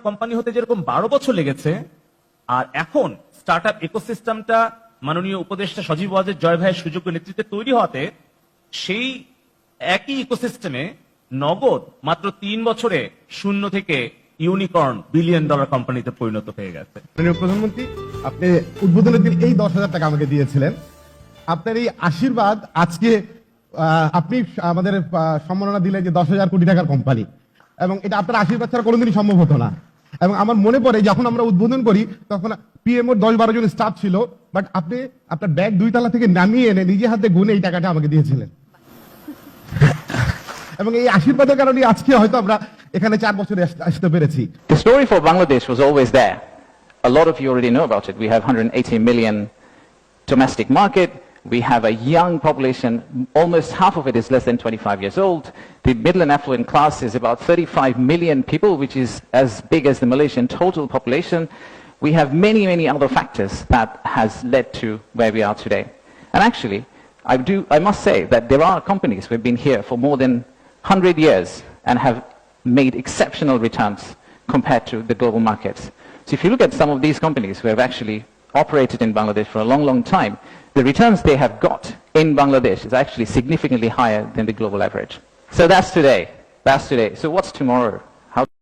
Company হতে যেরকম 12 বছর লেগেছে, আর এখন স্টার্টআপ ইকোসিস্টেমটা মাননীয় উপদেষ্টা সজীব ওয়াজেদ জয় ভাইয়ের সুযোগ্য নেতৃত্বে তৈরি হতে সেই একই ইকোসিস্টেমে নগদ মাত্র 3 বছরে শূন্য থেকে ইউনিকর্ন বিলিয়ন ডলার কোম্পানিতে পরিণত হয়ে গেছে। মাননীয় প্রধানমন্ত্রী, আপনি উদ্বোধনের দিন এই 10,000 টাকা আমাকে দিয়েছিলেন। আপনার এই আশীর্বাদ আজকে আপনি আমাদের সম্মাননা দিলেন যে 10,000 কোটি টাকার কোম্পানি, এবং এটা আপনার আশীর্বাদ ছাড়া কোনোদিনই সম্ভব হতো না। এবং আমার মনে পড়ে যখন আমরা উদ্বোধন করি তখন পিএমও 10-12 জন স্টাফ ছিল, বাট আপনি আপনার ব্যাগ 2 তলা থেকে নামিয়ে এনে নিজে হাতে গুনে এই টাকাটা আমাকে দিয়েছিলেন। এবং এই আশীর্বাদের কারণে আজকে হয়তো আমরা এখানে 4 বছরে আসতে পেরেছি। The story for Bangladesh was always there. A lot of you already know about it. We have 180 million domestic market. We have a young population. Almost half of it is less than 25 years old. The middle and affluent class is about 35 million people, which is as big as the Malaysian total population. We have many, many other factors that has led to where we are today. And actually, I must say that there are companies who have been here for more than 100 years and have made exceptional returns compared to the global markets. So if you look at some of these companies who have actually operated in Bangladesh for a long, long time, the returns they have got in Bangladesh is actually significantly higher than the global average. So that's today. That's today. So what's tomorrow?